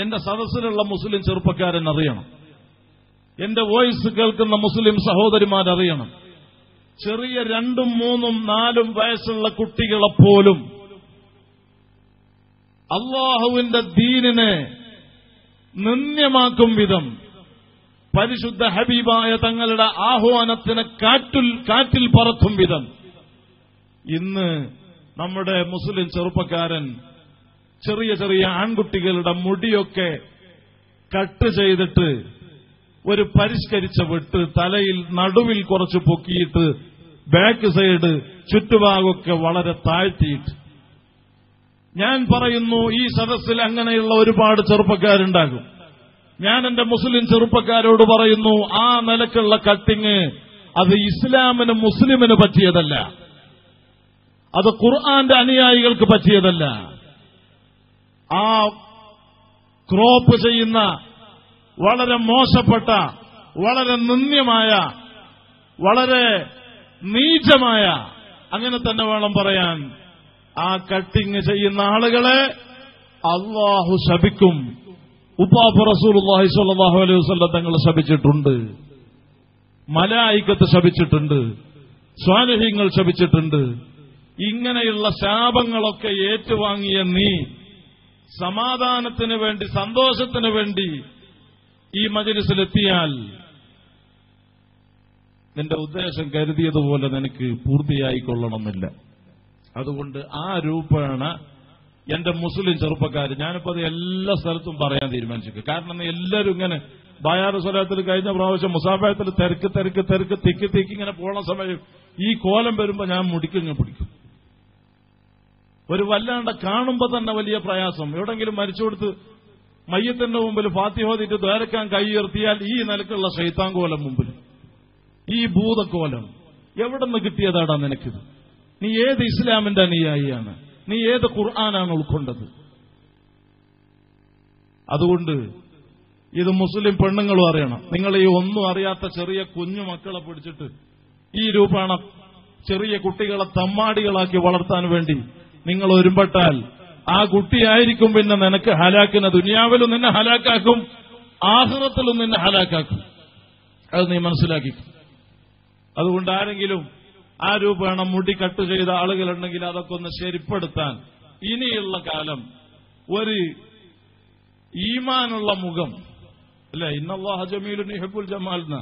എന്റെ സദസ്സിലുള്ള മുസ്ലിം ചെറുപ്പക്കാരൻ അറിയണം, എന്റെ വോയിസ് കേൾക്കുന്ന മുസ്ലിം സഹോദരിമാരറിയണം, ചെറിയ 2, 3, 4 വയസ്സുള്ള കുട്ടികളെപ്പോലും അല്ലാഹുവിന്റെ ദീനിനെ നിന്ദ്യമാക്കും വിധം പരിശുദ്ധ ഹബീബായ തങ്ങളുടെ ആഹ്വാനത്തിന് കാറ്റിൽ പറത്തും വിധം ഇന്ന് നമ്മുടെ മുസ്ലിം ചെറുപ്പക്കാരൻ ചെറിയ ചെറിയ ആൺകുട്ടികളുടെ മുടിയൊക്കെ കട്ട് ചെയ്തിട്ട് ഒരു പരിഷ്കരിച്ച വെട്ട് തലയിൽ നടുവിൽ കുറച്ച് പൊക്കിയിട്ട് ബാക്ക് സൈഡ് ചുറ്റുഭാഗമൊക്കെ വളരെ താഴ്ത്തിയിട്ട്. ഞാൻ പറയുന്നു, ഈ സദസ്സിൽ അങ്ങനെയുള്ള ഒരുപാട് ചെറുപ്പക്കാരുണ്ടാകും. ഞാൻ എന്റെ മുസ്ലിം ചെറുപ്പക്കാരോട് പറയുന്നു, ആ നിലക്കുള്ള കട്ടിങ് അത് ഇസ്ലാമിന് മുസ്ലിമിന് പറ്റിയതല്ല, അത് ഖുർആന്റെ അനുയായികൾക്ക് പറ്റിയതല്ല. ആ ക്രോപ്പ് ചെയ്യുന്ന വളരെ മോശപ്പെട്ട, വളരെ നിന്ദ്യമായ, വളരെ നീചമായ, അങ്ങനെ തന്നെ വേണം പറയാൻ, ആ കട്ടിങ് ചെയ്യുന്ന ആളുകളെ അല്ലാഹു ശപിക്കും. ഉപ്പാപ്പ റസൂലുള്ളാഹി സ്വല്ലല്ലാഹു അലൈഹി വസല്ലം തങ്ങൾ ശപിച്ചിട്ടുണ്ട്, മലായികത്ത് ശപിച്ചിട്ടുണ്ട്, സ്വാലിഹീങ്ങൾ ശപിച്ചിട്ടുണ്ട്. ഇങ്ങനെയുള്ള ശാപങ്ങളൊക്കെ ഏറ്റുവാങ്ങിയ നീ സമാധാനത്തിന് വേണ്ടി, സന്തോഷത്തിന് വേണ്ടി ഈ മജ്‌ലിസിലെത്തിയാൽ നിന്റെ ഉദ്ദേശം കരുതിയതുപോലെ നിനക്ക് പൂർത്തിയായിക്കൊള്ളണമെന്നില്ല. അതുകൊണ്ട് ആ രൂപേണ എന്റെ മുസ്ലിം ചെറുപ്പക്കാർ, ഞാനിപ്പോ അത് എല്ലാ സ്ഥലത്തും പറയാൻ തീരുമാനിച്ചു. കാരണം എല്ലാവരും ഇങ്ങനെ ബയാറ് സ്വലാത്തിൽ കഴിഞ്ഞ പ്രാവശ്യം മുസാഫയത്തിൽ തിരക്ക് തിക്കി ഇങ്ങനെ പോണ സമയം ഈ കോലം വരുമ്പോ ഞാൻ മുടിക്കിങ്ങ് പിടിക്കും. ഒരു വല്ലാണ്ട് കാണുമ്പോ തന്നെ വലിയ പ്രയാസം. എവിടെങ്കിലും മരിച്ചുകൊടുത്ത് മയ്യത്തിന്റെ മുമ്പിൽ ഫാത്തിഹ ഓതിയിട്ട് ദ്വാരക്കാൻ കൈ ഉയർത്തിയാൽ ഈ നിലക്കുള്ള ശൈത്താൻ കോലം മുമ്പിൽ, ഈ ഭൂതക്കോലം എവിടെ നിന്ന് കിട്ടിയതാടാ നിനക്കിത്? നീ ഏത് ഇസ്ലാമിന്റെ അനുയായിയാണ്? നീ ഏത് ഖുർആനാണ് ഉൾക്കൊണ്ടത്? അതുകൊണ്ട് ഇത് മുസ്ലിം പെണ്ണുങ്ങളും അറിയണം. നിങ്ങൾ ഈ ഒന്നും അറിയാത്ത ചെറിയ കുഞ്ഞു മക്കളെ പിടിച്ചിട്ട് ഈ രൂപേണ ചെറിയ കുട്ടികളെ തമ്മാടികളാക്കി വളർത്താൻ വേണ്ടി നിങ്ങൾ ഒരുമ്പെട്ടാൽ ആ കുട്ടിയായിരിക്കും പിന്നെ നിനക്ക് ഹലാക്കിന്. ദുനിയാവിലും നിന്നെ ഹലാക്കാക്കും, ആഖിറത്തിലും നിന്നെ ഹലാക്കാക്കും. അത് നീ മനസ്സിലാക്കി. അതുകൊണ്ട് ആരെങ്കിലും ആ രൂപേണ മുടി കട്ട് ചെയ്ത ആളുകളുണ്ടെങ്കിൽ അതൊക്കെ ഒന്ന് ശരിപ്പെടുത്താൻ ഇനിയുള്ള കാലം ഒരു ഈമാനുള്ള മുഖം, അല്ലെ, ഇന്നല്ലാഹ ജമീലുൻ യുഹിബ്ബുൽ ജമാൽ എന്ന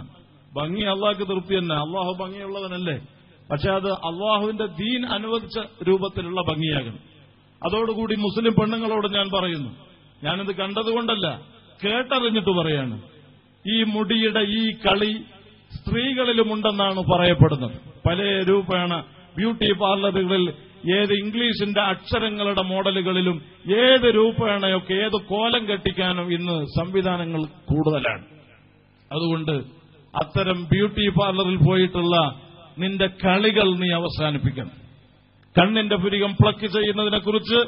ഭംഗി അള്ളാഹ്ക്ക് തൃപ്തി തന്നെ. അള്ളാഹു ഭംഗിയുള്ളവനല്ലേ? പക്ഷെ അത് അള്ളാഹുവിന്റെ ദീൻ അനുവദിച്ച രൂപത്തിലുള്ള ഭംഗിയാകണം. അതോടുകൂടി മുസ്ലിം പെണ്ണുങ്ങളോട് ഞാൻ പറയുന്നു, ഞാനിത് കണ്ടതുകൊണ്ടല്ല, കേട്ടറിഞ്ഞിട്ട് പറയാണ്, ഈ മുടിയുടെ ഈ കളി സ്ത്രീകളിലുമുണ്ടെന്നാണ് പറയപ്പെടുന്നത്. പല രൂപേണ ബ്യൂട്ടി പാർലറുകളിൽ ഏത് ഇംഗ്ലീഷിന്റെ അക്ഷരങ്ങളുടെ മോഡലുകളിലും ഏത് രൂപേണയൊക്കെ ഏത് കോലം കെട്ടിക്കാനും ഇന്ന് സംവിധാനങ്ങൾ കൂടുതലാണ്. അതുകൊണ്ട് അത്തരം ബ്യൂട്ടി പാർലറിൽ പോയിട്ടുള്ള നിന്റെ കളികൾ നീ അവസാനിപ്പിക്കണം. കണ്ണിന്റെ പുരികം പ്ലക്ക് ചെയ്യുന്നതിനെ കുറിച്ച്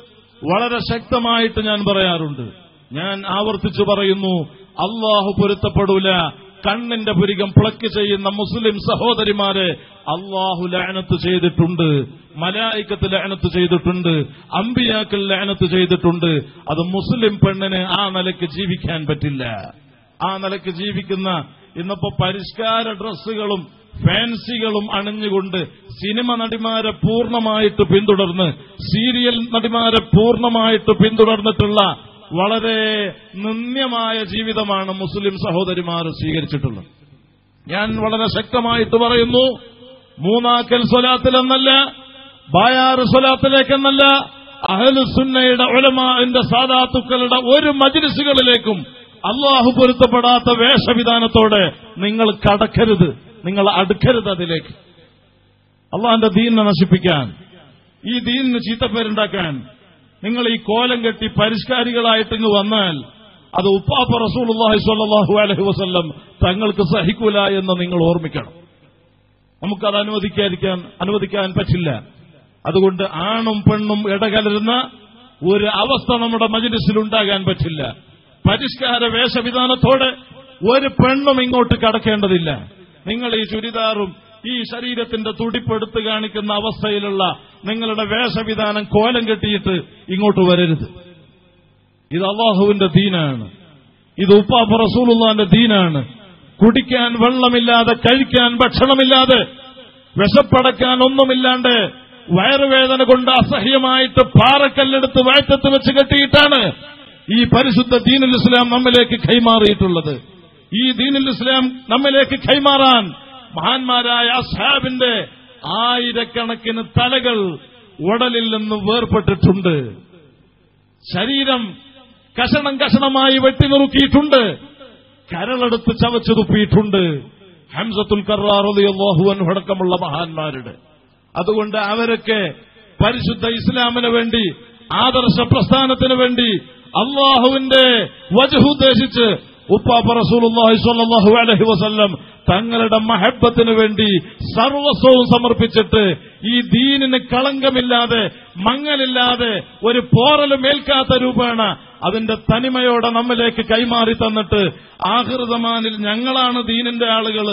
വളരെ ശക്തമായിട്ട് ഞാൻ പറയാറുണ്ട്. ഞാൻ ആവർത്തിച്ചു പറയുന്നു, അള്ളാഹു പൊരുത്തപ്പെടൂല. കണ്ണിന്റെ പുരികം പ്ലക്ക് ചെയ്യുന്ന മുസ്ലിം സഹോദരിമാരെ അള്ളാഹു ലഅനത്ത് ചെയ്തിട്ടുണ്ട്, മലായികത്ത് ലഅനത്ത് ചെയ്തിട്ടുണ്ട്, അമ്പിയാക്കൾ ലഅനത്ത് ചെയ്തിട്ടുണ്ട്. അത് മുസ്ലിം പെണ്ണിന് ആ നിലയ്ക്ക് ജീവിക്കാൻ പറ്റില്ല. ആ നിലയ്ക്ക് ജീവിക്കുന്ന ഇന്നിപ്പോ പരിഷ്കാര ഡ്രസ്സുകളും ഫാൻസികളും അണിഞ്ഞുകൊണ്ട് സിനിമ നടിമാരെ പൂർണ്ണമായിട്ട് പിന്തുടർന്ന്, സീരിയൽ നടിമാരെ പൂർണ്ണമായിട്ട് പിന്തുടർന്നിട്ടുള്ള വളരെ നിന്ദ്യമായ ജീവിതമാണ് മുസ്ലിം സഹോദരിമാർ സ്വീകരിച്ചിട്ടുള്ളത്. ഞാൻ വളരെ ശക്തമായിട്ട് പറയുന്നു, മൂന്നാക്കൽ സ്വലാത്തിലെന്നല്ല, ബായാറ് സ്വലാത്തിലേക്കെന്നല്ല, അഹ്ലുസുന്നയുടെ ഉലമാഇന്റെ സാദാത്തുക്കളുടെ ഒരു മജ്‌ലിസുകളിലേക്കും അള്ളാഹു പൊരുത്തപ്പെടാത്ത വേഷവിധാനത്തോടെ നിങ്ങൾ കടക്കരുത്, നിങ്ങൾ അടുക്കരുത് അതിലേക്ക്. അള്ളാഹിന്റെ ദീനിനെ നശിപ്പിക്കാൻ, ഈ ദീനിന് ചീത്തപ്പേരുണ്ടാക്കാൻ നിങ്ങൾ ഈ കോലം കെട്ടി പരിഷ്കാരികളായിട്ട് ഇങ്ങ് വന്നാൽ അത് ഉപ്പാപ്പ റസൂലുള്ളാഹി സ്വല്ലല്ലാഹു അലൈഹി വസല്ലം തങ്ങൾക്ക് സഹിക്കൂല എന്ന് നിങ്ങൾ ഓർമ്മിക്കണം. നമുക്കത് അനുവദിക്കാൻ പറ്റില്ല. അതുകൊണ്ട് ആണും പെണ്ണും ഇടകലരുന്ന ഒരു അവസ്ഥ നമ്മുടെ മജ്‌ലിസിൽ ഉണ്ടാകാൻ പറ്റില്ല. പരിഷ്കാര വേഷവിധാനത്തോടെ ഒരു പെണ്ണും ഇങ്ങോട്ട് കടക്കേണ്ടതില്ല. നിങ്ങൾ ഈ ചുരിദാറും ഈ ശരീരത്തിന്റെ തുടിപ്പെടുത്ത് കാണിക്കുന്ന അവസ്ഥയിലുള്ള നിങ്ങളുടെ വേഷവിധാനം കോലം കെട്ടിയിട്ട് ഇങ്ങോട്ട് വരരുത്. ഇത് അള്ളാഹുവിന്റെ ദീനാണ്. ഇത് ഉപ്പാപ്പ റസൂലുള്ളാഹിന്റെ ദീനാണ്. കുടിക്കാൻ വെള്ളമില്ലാതെ, കഴിക്കാൻ ഭക്ഷണമില്ലാതെ, വിശപ്പടക്കാൻ ഒന്നുമില്ലാണ്ട്, വയറുവേദന കൊണ്ട് അസഹ്യമായിട്ട് പാറക്കല്ലെടുത്ത് വയറ്റത്ത് വെച്ച് കെട്ടിയിട്ടാണ് ഈ പരിശുദ്ധ ദീനുൽ ഇസ്ലാം നമ്മിലേക്ക് കൈമാറിയിട്ടുള്ളത്. ഈ ദീനുൽ ഇസ്ലാം നമ്മിലേക്ക് കൈമാറാൻ മഹാന്മാരായ അസ്ഹാബിന്റെ ആയിരക്കണക്കിന് തലകൾ ഉടലിൽ നിന്ന് വേർപെട്ടിട്ടുണ്ട്. ശരീരം കഷണം കഷണമായി വെട്ടിനുറുക്കിയിട്ടുണ്ട്. കരളെടുത്ത് ചവച്ചു തുപ്പിയിട്ടുണ്ട്. ഹംസത്തുൽ കർറാർ റളിയല്ലാഹു അൻഹു അടക്കമുള്ള മഹാന്മാരുടെ. അതുകൊണ്ട് അവരൊക്കെ പരിശുദ്ധ ഇസ്ലാമിന് വേണ്ടി, ആദർശ പ്രസ്ഥാനത്തിന് വേണ്ടി, അള്ളാഹുവിന്റെ വജ്ഹ് ഉദ്ദേശിച്ച് ഉപ്പാപ്പ റസൂലുള്ളാഹി സ്വല്ലല്ലാഹു അലൈഹി വസല്ലം തങ്ങളുടെ മഹബ്ബത്തിന് വേണ്ടി സർവസ്വവും സമർപ്പിച്ചിട്ട് ഈ ദീനിന് കളങ്കമില്ലാതെ, മങ്ങലില്ലാതെ, ഒരു പോറലും ഏൽക്കാത്ത രൂപേണ അതിന്റെ തനിമയോടെ നമ്മിലേക്ക് കൈമാറി തന്നിട്ട് ആഖിർ സമാനിൽ ഞങ്ങളാണ് ദീനിന്റെ ആളുകൾ